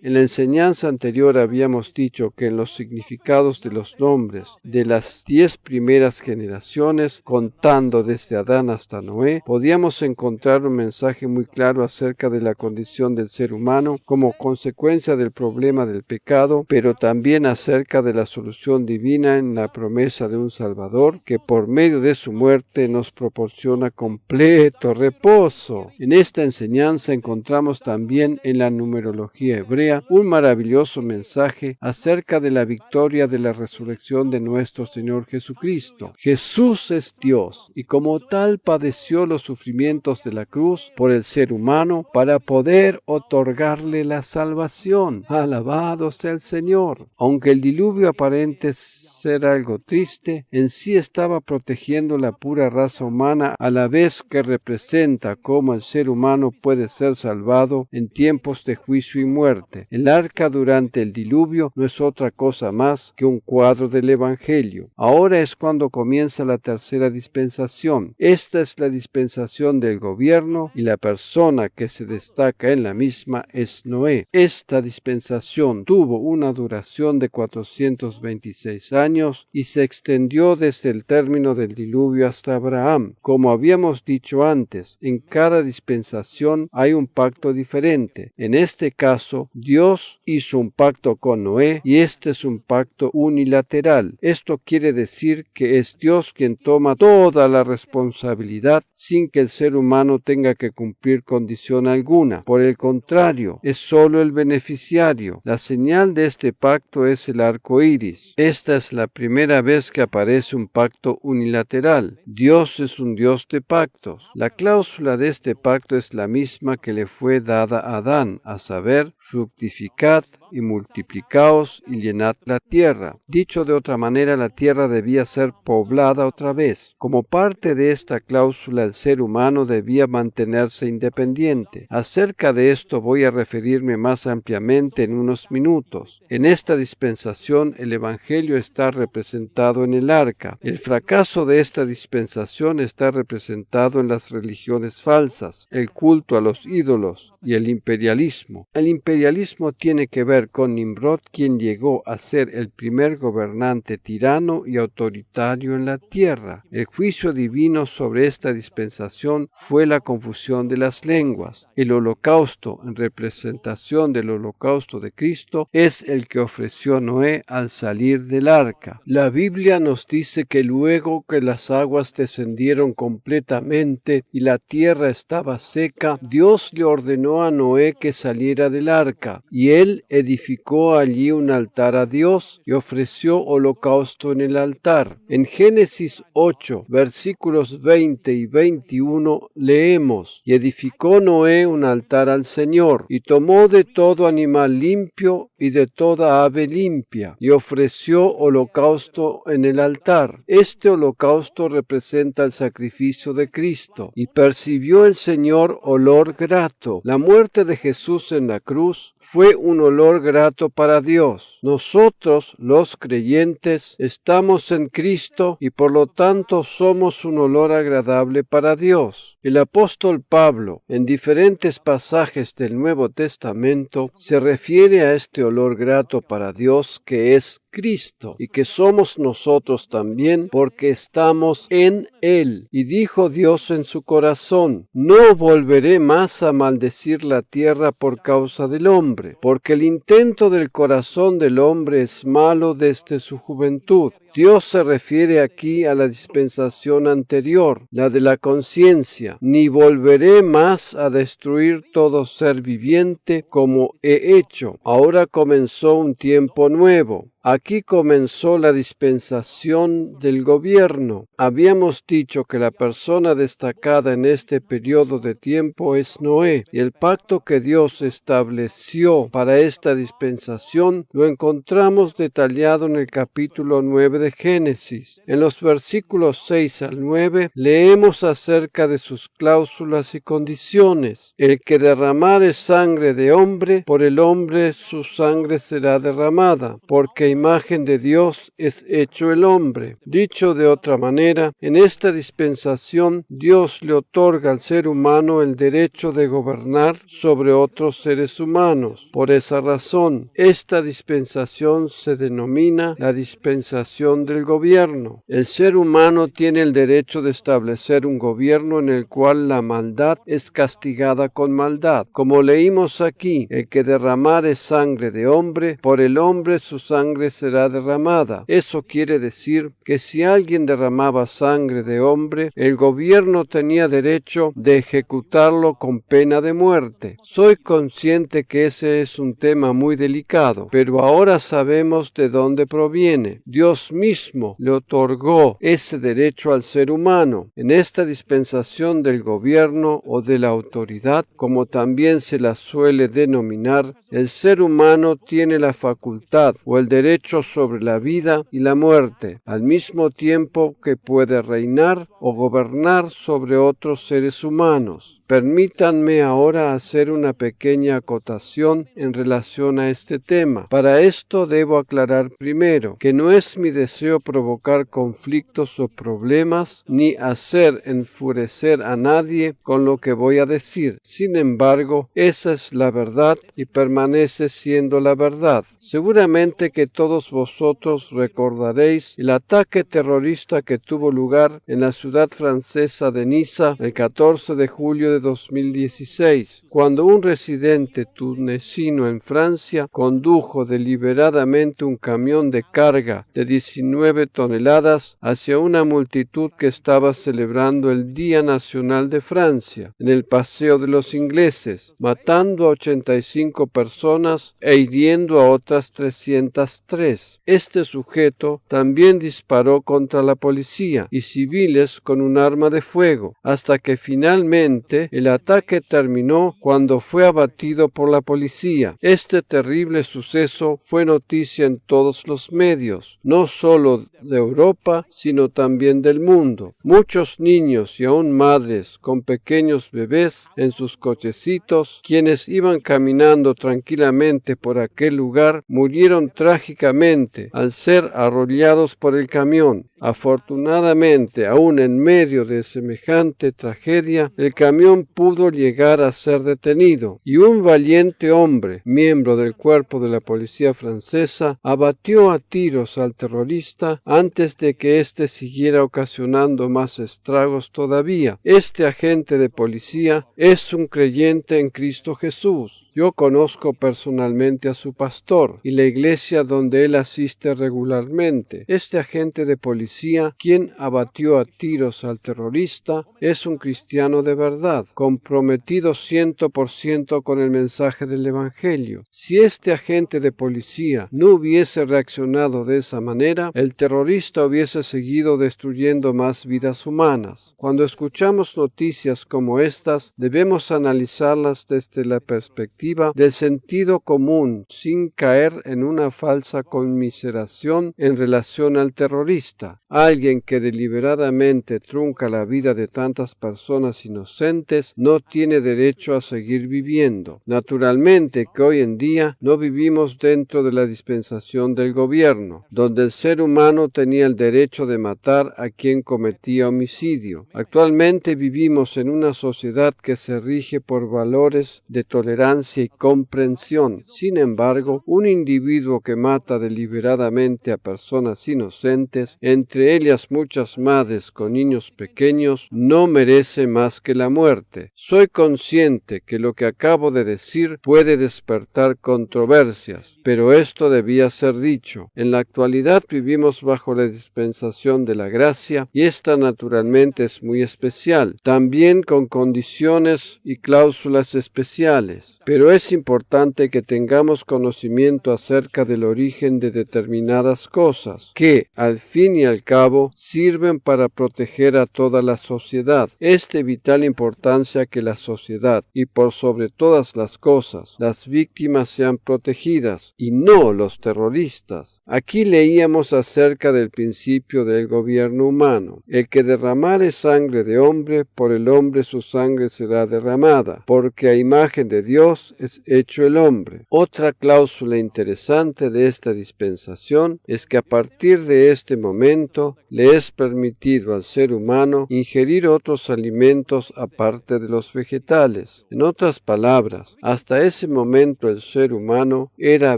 En la enseñanza anterior habíamos dicho que en los significados de los nombres de las 10 primeras generaciones, contando desde Adán hasta Noé, podíamos encontrar un mensaje muy claro acerca de la condición del ser humano como consecuencia del problema del pecado, pero también acerca de la solución divina en la promesa de un Salvador que por medio de su muerte nos proporciona completo reposo. En esta enseñanza encontramos también en la numerología hebrea un maravilloso mensaje acerca de la victoria de la resurrección de nuestro Señor Jesucristo. Jesús es Dios y como tal padeció los sufrimientos de la cruz por el ser humano para poder otorgarle la salvación. Alabado sea el Señor. Aunque el diluvio aparente ser algo triste, en sí estaba protegiendo la pura raza humana a la vez que representa cómo el ser humano puede ser salvado en tiempos de juicio y muerte. El arca durante el diluvio no es otra cosa más que un cuadro del Evangelio. Ahora es cuando comienza la tercera dispensación. Esta es la dispensación del gobierno y la persona que se destaca en la misma es Noé. Esta dispensación tuvo una duración de 426 años y se extendió desde el término del diluvio hasta Abraham. Como habíamos dicho antes, en cada dispensación hay un pacto diferente. En este caso, Dios hizo un pacto con Noé y este es un pacto unilateral. Esto quiere decir que es Dios quien toma toda la responsabilidad sin que el ser humano tenga que cumplir condición alguna. Por el contrario, es solo el beneficiario. La señal de este pacto es el arco iris. Esta es la primera vez que aparece un pacto unilateral. Dios es un Dios de pactos. La cláusula de este pacto es la misma que le fue dada a Adán, a saber, fructificad y multiplicaos y llenad la tierra. Dicho de otra manera, la tierra debía ser poblada otra vez. Como parte de esta cláusula, el ser humano debía mantenerse independiente. Acerca de esto voy a referirme más ampliamente en unos minutos. En esta dispensación, el Evangelio está representado en el arca. El fracaso de esta dispensación está representado en las religiones falsas, el culto a los ídolos y el imperialismo. El imperialismo tiene que ver con Nimrod, quien llegó a ser el primer gobernante tirano y autoritario en la tierra. El juicio divino sobre esta dispensación fue la confusión de las lenguas. El holocausto, en representación del holocausto de Cristo, es el que ofreció Noé al salir del arca. La Biblia nos dice que luego que las aguas descendieron completamente y la tierra estaba seca, Dios le ordenó a Noé que saliera del arca, y él edificó allí un altar a Dios y ofreció holocausto en el altar. En Génesis 8, versículos 20 y 21 leemos: y edificó Noé un altar al Señor, y tomó de todo animal limpio y de toda ave limpia, y ofreció holocausto en el altar. Este holocausto representa el sacrificio de Cristo, y percibió el Señor olor grato. La muerte de Jesús en la cruz fue un olor grato para Dios. Nosotros, los creyentes, estamos en Cristo y por lo tanto somos un olor agradable para Dios. El apóstol Pablo, en diferentes pasajes del Nuevo Testamento, se refiere a este olor grato para Dios que es Cristo y que somos nosotros también porque estamos en Él. Y dijo Dios en su corazón: no volveré más a maldecir la tierra por causa del hombre, porque el intento del corazón del hombre es malo desde su juventud. Dios se refiere aquí a la dispensación anterior, la de la conciencia. Ni volveré más a destruir todo ser viviente como he hecho. Ahora comenzó un tiempo nuevo. Aquí comenzó la dispensación del gobierno. Habíamos dicho que la persona destacada en este periodo de tiempo es Noé, y el pacto que Dios estableció para esta dispensación lo encontramos detallado en el capítulo 9 de Génesis. En los versículos 6 al 9 leemos acerca de sus cláusulas y condiciones. El que derramare sangre de hombre, por el hombre su sangre será derramada, porque imagen de Dios es hecho el hombre. Dicho de otra manera, en esta dispensación Dios le otorga al ser humano el derecho de gobernar sobre otros seres humanos. Por esa razón, esta dispensación se denomina la dispensación del gobierno. El ser humano tiene el derecho de establecer un gobierno en el cual la maldad es castigada con maldad. Como leímos aquí, el que derramare sangre de hombre, por el hombre su sangre será derramada. Eso quiere decir que si alguien derramaba sangre de hombre, el gobierno tenía derecho de ejecutarlo con pena de muerte. Soy consciente que ese es un tema muy delicado, pero ahora sabemos de dónde proviene. Dios mismo le otorgó ese derecho al ser humano. En esta dispensación del gobierno o de la autoridad, como también se la suele denominar, el ser humano tiene la facultad o el derecho sobre la vida y la muerte, al mismo tiempo que puede reinar o gobernar sobre otros seres humanos. Permítanme ahora hacer una pequeña acotación en relación a este tema. Para esto debo aclarar primero que no es mi deseo provocar conflictos o problemas ni hacer enfurecer a nadie con lo que voy a decir. Sin embargo, esa es la verdad y permanece siendo la verdad. Seguramente que todos vosotros recordaréis el ataque terrorista que tuvo lugar en la ciudad francesa de Niza el 14 de julio de 2016, cuando un residente tunecino en Francia condujo deliberadamente un camión de carga de 19 toneladas hacia una multitud que estaba celebrando el Día Nacional de Francia en el Paseo de los Ingleses, matando a 85 personas e hiriendo a otras 303. Este sujeto también disparó contra la policía y civiles con un arma de fuego, hasta que finalmente el ataque terminó cuando fue abatido por la policía. Este terrible suceso fue noticia en todos los medios, no solo de Europa, sino también del mundo. Muchos niños y aún madres con pequeños bebés en sus cochecitos, quienes iban caminando tranquilamente por aquel lugar, murieron trágicamente al ser arrollados por el camión. Afortunadamente, aún en medio de semejante tragedia, el camión pudo llegar a ser detenido y un valiente hombre, miembro del cuerpo de la policía francesa, abatió a tiros al terrorista antes de que éste siguiera ocasionando más estragos todavía. Este agente de policía es un creyente en Cristo Jesús. Yo conozco personalmente a su pastor y la iglesia donde él asiste regularmente. Este agente de policía, quien abatió a tiros al terrorista, es un cristiano de verdad, comprometido 100% con el mensaje del Evangelio. Si este agente de policía no hubiese reaccionado de esa manera, el terrorista hubiese seguido destruyendo más vidas humanas. Cuando escuchamos noticias como estas, debemos analizarlas desde la perspectiva del sentido común, sin caer en una falsa conmiseración en relación al terrorista. Alguien que deliberadamente trunca la vida de tantas personas inocentes no tiene derecho a seguir viviendo. Naturalmente que hoy en día no vivimos dentro de la dispensación del gobierno, donde el ser humano tenía el derecho de matar a quien cometía homicidio. Actualmente vivimos en una sociedad que se rige por valores de tolerancia y comprensión. Sin embargo, un individuo que mata deliberadamente a personas inocentes, entre ellas muchas madres con niños pequeños, no merece más que la muerte. Soy consciente que lo que acabo de decir puede despertar controversias, pero esto debía ser dicho. En la actualidad vivimos bajo la dispensación de la gracia y esta naturalmente es muy especial, también con condiciones y cláusulas especiales. Pero es importante que tengamos conocimiento acerca del origen de determinadas cosas, que, al fin y al al cabo, sirven para proteger a toda la sociedad. Es de vital importancia que la sociedad, y por sobre todas las cosas, las víctimas sean protegidas, y no los terroristas. Aquí leíamos acerca del principio del gobierno humano. El que derramare sangre de hombre, por el hombre su sangre será derramada, porque a imagen de Dios es hecho el hombre. Otra cláusula interesante de esta dispensación es que a partir de este momento le es permitido al ser humano ingerir otros alimentos aparte de los vegetales. En otras palabras, hasta ese momento el ser humano era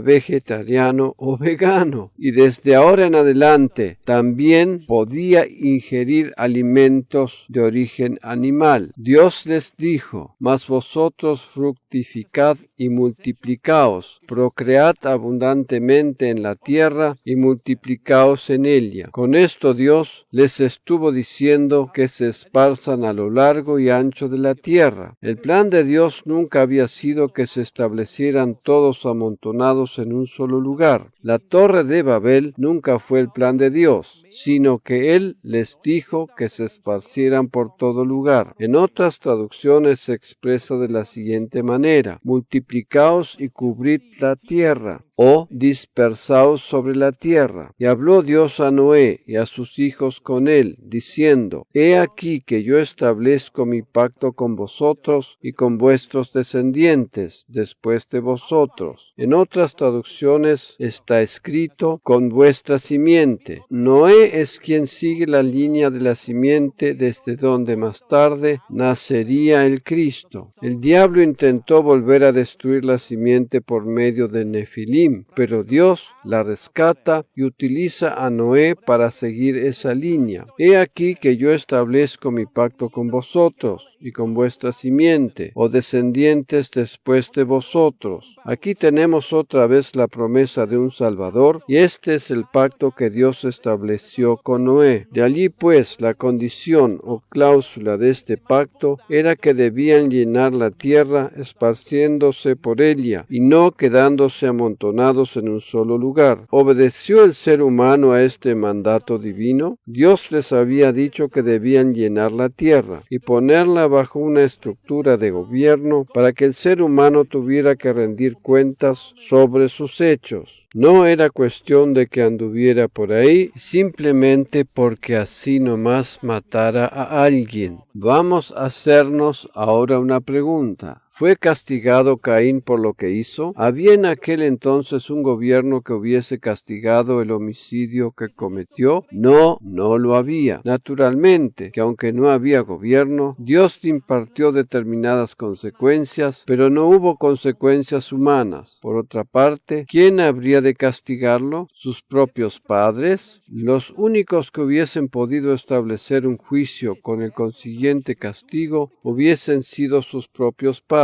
vegetariano o vegano, y desde ahora en adelante también podía ingerir alimentos de origen animal. Dios les dijo: mas vosotros fructificad y multiplicaos, procread abundantemente en la tierra y multiplicaos en ella. Con esto Dios les estuvo diciendo que se esparzan a lo largo y ancho de la tierra. El plan de Dios nunca había sido que se establecieran todos amontonados en un solo lugar. La Torre de Babel nunca fue el plan de Dios, sino que Él les dijo que se esparcieran por todo lugar. En otras traducciones se expresa de la siguiente manera: multiplicaos y cubrid la tierra, o dispersaos sobre la tierra. Y habló Dios a Noé y a sus hijos con él, diciendo: He aquí que yo establezco mi pacto con vosotros y con vuestros descendientes después de vosotros. En otras traducciones está escrito: con vuestra simiente. Noé es quien sigue la línea de la simiente desde donde más tarde nacería el Cristo. El diablo intentó volver a destruir la simiente por medio de Nefilim, pero Dios la rescata y utiliza a Noé para seguir esa línea. He aquí que yo establezco mi pacto con vosotros y con vuestra simiente, o descendientes después de vosotros. Aquí tenemos otra vez la promesa de un Salvador, y este es el pacto que Dios estableció con Noé. De allí pues la condición o cláusula de este pacto era que debían llenar la tierra esparciéndose por ella y no quedándose amontonados en un solo lugar. ¿Obedeció el ser humano a este mandato divino? Dios les había dicho que debían llenar la tierra y ponerla bajo una estructura de gobierno para que el ser humano tuviera que rendir cuentas sobre sus hechos. No era cuestión de que anduviera por ahí simplemente porque así nomás matara a alguien. Vamos a hacernos ahora una pregunta. ¿Fue castigado Caín por lo que hizo? ¿Había en aquel entonces un gobierno que hubiese castigado el homicidio que cometió? No, no lo había. Naturalmente, que aunque no había gobierno, Dios impartió determinadas consecuencias, pero no hubo consecuencias humanas. Por otra parte, ¿quién habría de castigarlo? ¿Sus propios padres? Los únicos que hubiesen podido establecer un juicio con el consiguiente castigo hubiesen sido sus propios padres.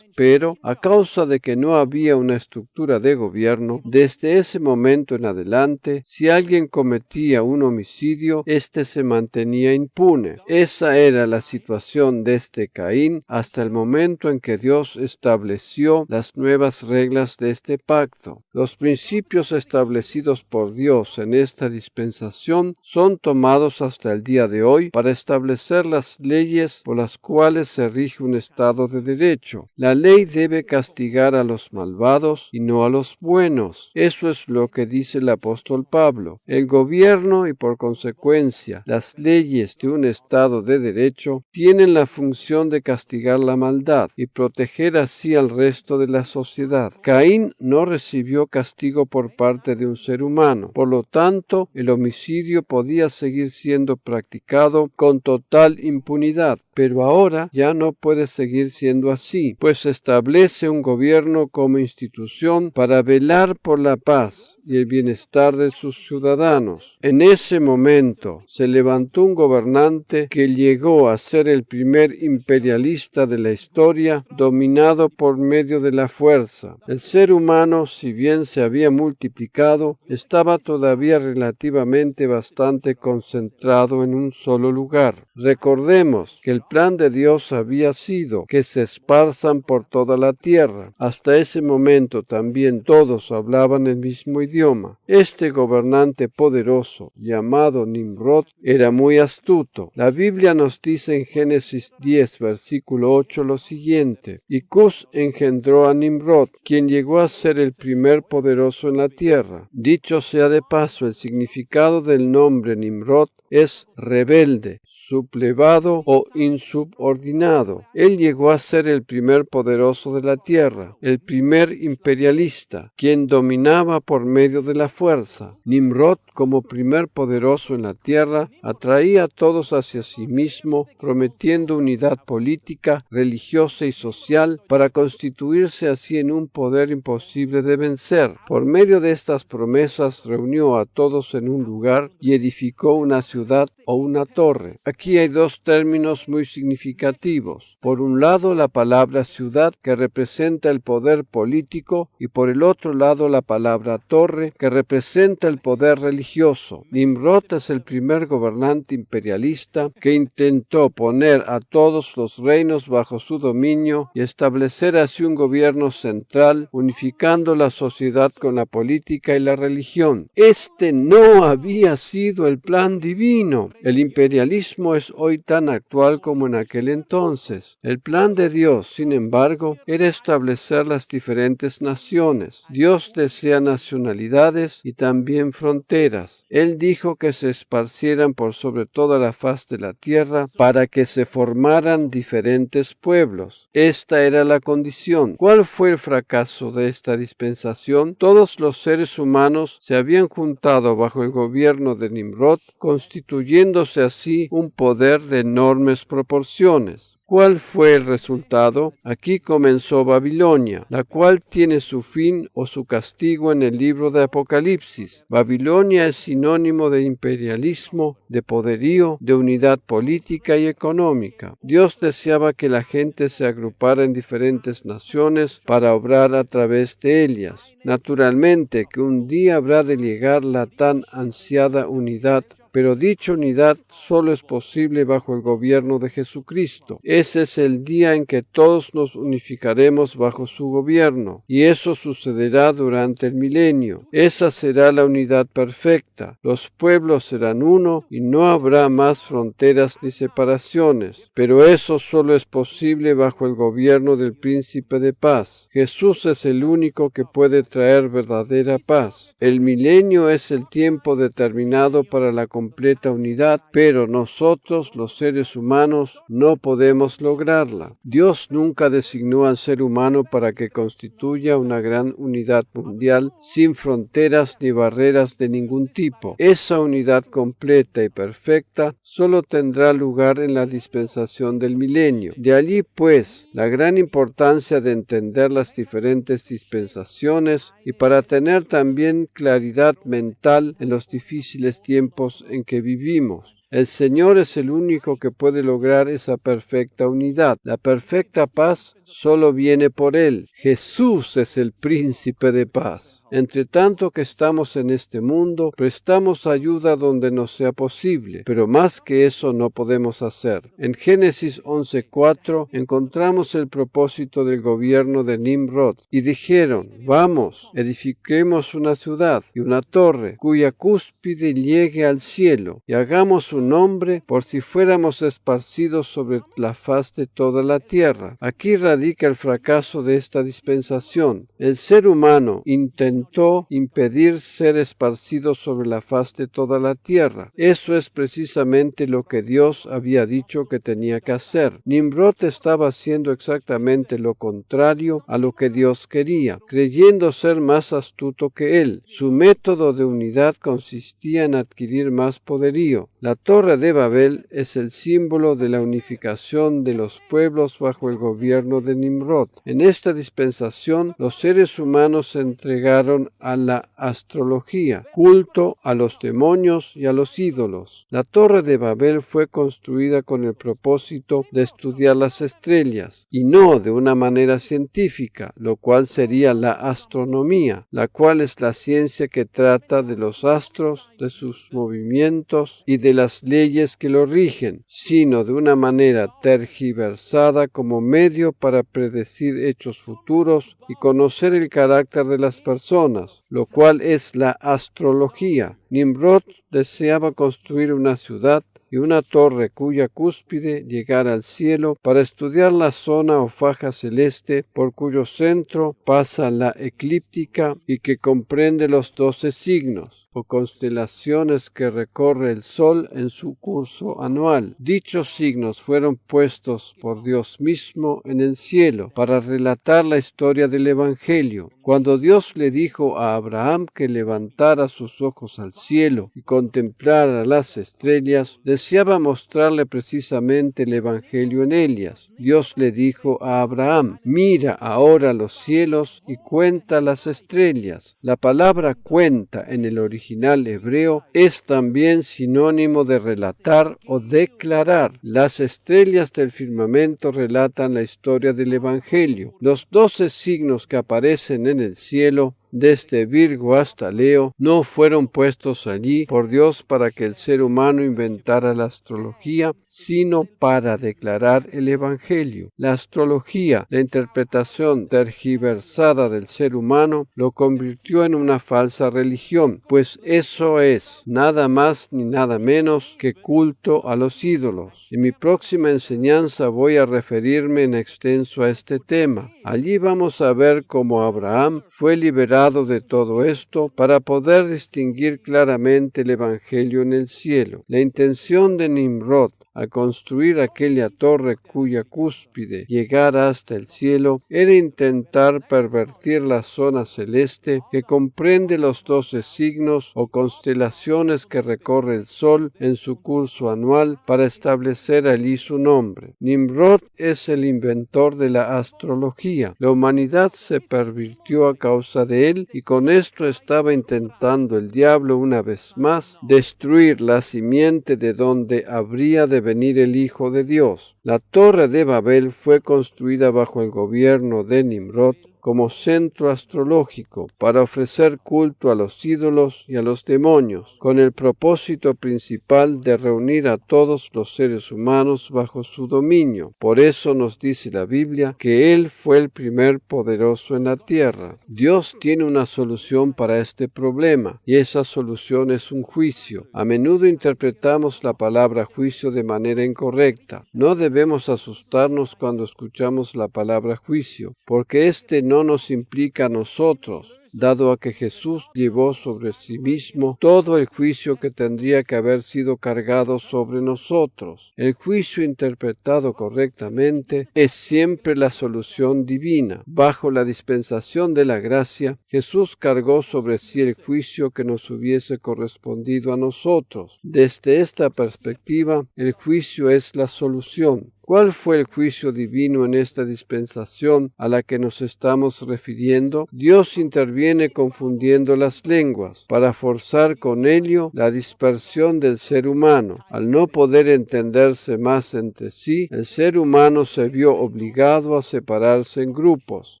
Pero, a causa de que no había una estructura de gobierno, desde ese momento en adelante, si alguien cometía un homicidio, éste se mantenía impune. Esa era la situación desde Caín hasta el momento en que Dios estableció las nuevas reglas de este pacto. Los principios establecidos por Dios en esta dispensación son tomados hasta el día de hoy para establecer las leyes por las cuales se rige un Estado de derecho. La ley debe castigar a los malvados y no a los buenos. Eso es lo que dice el apóstol Pablo. El gobierno y por consecuencia las leyes de un Estado de derecho tienen la función de castigar la maldad y proteger así al resto de la sociedad. Caín no recibió castigo por parte de un ser humano. Por lo tanto, el homicidio podía seguir siendo practicado con total impunidad. Pero ahora ya no puede seguir siendo así, pues se establece un gobierno como institución para velar por la paz y el bienestar de sus ciudadanos. En ese momento se levantó un gobernante que llegó a ser el primer imperialista de la historia, dominado por medio de la fuerza. El ser humano, si bien se había multiplicado, estaba todavía relativamente bastante concentrado en un solo lugar. Recordemos que el plan de Dios había sido que se esparzan por toda la tierra. Hasta ese momento también todos hablaban el mismo idioma. Este gobernante poderoso, llamado Nimrod, era muy astuto. La Biblia nos dice en Génesis 10, versículo 8 lo siguiente: y Cus engendró a Nimrod, quien llegó a ser el primer poderoso en la tierra. Dicho sea de paso, el significado del nombre Nimrod es rebelde, sublevado o insubordinado. Él llegó a ser el primer poderoso de la tierra, el primer imperialista, quien dominaba por medio de la fuerza. Nimrod, como primer poderoso en la tierra, atraía a todos hacia sí mismo, prometiendo unidad política, religiosa y social para constituirse así en un poder imposible de vencer. Por medio de estas promesas reunió a todos en un lugar y edificó una ciudad o una torre. Aquí hay dos términos muy significativos. Por un lado, la palabra ciudad, que representa el poder político, y por el otro lado, la palabra torre, que representa el poder religioso. Nimrod es el primer gobernante imperialista que intentó poner a todos los reinos bajo su dominio y establecer así un gobierno central, unificando la sociedad con la política y la religión. Este no había sido el plan divino. El imperialismo es hoy tan actual como en aquel entonces. El plan de Dios, sin embargo, era establecer las diferentes naciones. Dios desea nacionalidades y también fronteras. Él dijo que se esparcieran por sobre toda la faz de la tierra para que se formaran diferentes pueblos. Esta era la condición. ¿Cuál fue el fracaso de esta dispensación? Todos los seres humanos se habían juntado bajo el gobierno de Nimrod, constituyéndose así un poder de enormes proporciones. ¿Cuál fue el resultado? Aquí comenzó Babilonia, la cual tiene su fin o su castigo en el libro de Apocalipsis. Babilonia es sinónimo de imperialismo, de poderío, de unidad política y económica. Dios deseaba que la gente se agrupara en diferentes naciones para obrar a través de ellas. Naturalmente que un día habrá de llegar la tan ansiada unidad, pero dicha unidad solo es posible bajo el gobierno de Jesucristo. Ese es el día en que todos nos unificaremos bajo su gobierno, y eso sucederá durante el milenio. Esa será la unidad perfecta. Los pueblos serán uno y no habrá más fronteras ni separaciones, pero eso solo es posible bajo el gobierno del Príncipe de Paz. Jesús es el único que puede traer verdadera paz. El milenio es el tiempo determinado para la completa unidad, pero nosotros, los seres humanos, no podemos lograrla. Dios nunca designó al ser humano para que constituya una gran unidad mundial sin fronteras ni barreras de ningún tipo. Esa unidad completa y perfecta solo tendrá lugar en la dispensación del milenio. De allí, pues, la gran importancia de entender las diferentes dispensaciones y para tener también claridad mental en los difíciles tiempos en que vivimos. El Señor es el único que puede lograr esa perfecta unidad. La perfecta paz solo viene por Él. Jesús es el príncipe de paz. Entre tanto que estamos en este mundo, prestamos ayuda donde nos sea posible, pero más que eso no podemos hacer. En Génesis 11:4 encontramos el propósito del gobierno de Nimrod, y dijeron: vamos, edifiquemos una ciudad y una torre, cuya cúspide llegue al cielo, y hagamos un nombre por si fuéramos esparcidos sobre la faz de toda la tierra. Aquí radica el fracaso de esta dispensación. El ser humano intentó impedir ser esparcido sobre la faz de toda la tierra. Eso es precisamente lo que Dios había dicho que tenía que hacer. Nimrod estaba haciendo exactamente lo contrario a lo que Dios quería, creyendo ser más astuto que él. Su método de unidad consistía en adquirir más poderío. La Torre de Babel es el símbolo de la unificación de los pueblos bajo el gobierno de Nimrod. En esta dispensación, los seres humanos se entregaron a la astrología, culto a los demonios y a los ídolos. La Torre de Babel fue construida con el propósito de estudiar las estrellas, y no de una manera científica, lo cual sería la astronomía, la cual es la ciencia que trata de los astros, de sus movimientos y de de las leyes que lo rigen, sino de una manera tergiversada como medio para predecir hechos futuros y conocer el carácter de las personas, lo cual es la astrología. Nimrod deseaba construir una ciudad y una torre cuya cúspide llegara al cielo para estudiar la zona o faja celeste por cuyo centro pasa la eclíptica y que comprende los 12 signos o constelaciones que recorre el Sol en su curso anual. Dichos signos fueron puestos por Dios mismo en el cielo para relatar la historia del Evangelio. Cuando Dios le dijo a Abraham que levantara sus ojos al cielo y contemplara las estrellas, deseaba mostrarle precisamente el Evangelio en ellas. Dios le dijo a Abraham: mira ahora los cielos y cuenta las estrellas. La palabra cuenta en el original hebreo es también sinónimo de relatar o declarar. Las estrellas del firmamento relatan la historia del Evangelio. Los 12 signos que aparecen en el cielo, desde Virgo hasta Leo, no fueron puestos allí por Dios para que el ser humano inventara la astrología, sino para declarar el Evangelio. La astrología, la interpretación tergiversada del ser humano, lo convirtió en una falsa religión, pues eso es nada más ni nada menos que culto a los ídolos. En mi próxima enseñanza voy a referirme en extenso a este tema. Allí vamos a ver cómo Abraham fue liberado de todo esto para poder distinguir claramente el Evangelio en el cielo. La intención de Nimrod a construir aquella torre cuya cúspide llegara hasta el cielo era intentar pervertir la zona celeste que comprende los 12 signos o constelaciones que recorre el Sol en su curso anual para establecer allí su nombre. Nimrod es el inventor de la astrología. La humanidad se pervirtió a causa de él y con esto estaba intentando el diablo una vez más destruir la simiente de donde habría de venir el Hijo de Dios. La Torre de Babel fue construida bajo el gobierno de Nimrod como centro astrológico para ofrecer culto a los ídolos y a los demonios, con el propósito principal de reunir a todos los seres humanos bajo su dominio. Por eso nos dice la Biblia que Él fue el primer poderoso en la tierra. Dios tiene una solución para este problema, y esa solución es un juicio. A menudo interpretamos la palabra juicio de manera incorrecta. No debemos asustarnos cuando escuchamos la palabra juicio, porque no nos implica a nosotros, dado a que Jesús llevó sobre sí mismo todo el juicio que tendría que haber sido cargado sobre nosotros. El juicio interpretado correctamente es siempre la solución divina. Bajo la dispensación de la gracia, Jesús cargó sobre sí el juicio que nos hubiese correspondido a nosotros. Desde esta perspectiva, el juicio es la solución. ¿Cuál fue el juicio divino en esta dispensación a la que nos estamos refiriendo? Dios interviene confundiendo las lenguas para forzar con ello la dispersión del ser humano. Al no poder entenderse más entre sí, el ser humano se vio obligado a separarse en grupos.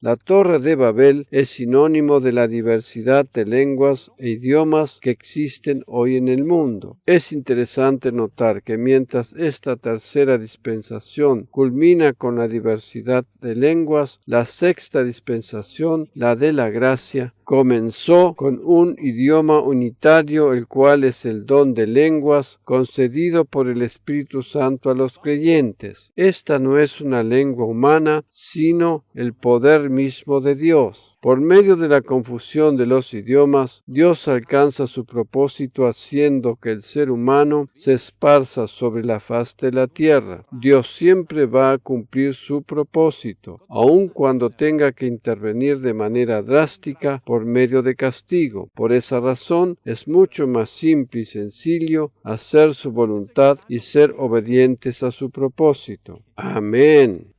La Torre de Babel es sinónimo de la diversidad de lenguas e idiomas que existen hoy en el mundo. Es interesante notar que mientras esta tercera dispensación culmina con la diversidad de lenguas, la sexta dispensación, la de la gracia, comenzó con un idioma unitario, el cual es el don de lenguas concedido por el Espíritu Santo a los creyentes. Esta no es una lengua humana, sino el poder mismo de Dios. Por medio de la confusión de los idiomas, Dios alcanza su propósito haciendo que el ser humano se esparza sobre la faz de la tierra. Dios siempre va a cumplir su propósito, aun cuando tenga que intervenir de manera drástica por medio de castigo. Por esa razón, es mucho más simple y sencillo hacer su voluntad y ser obedientes a su propósito. Amén.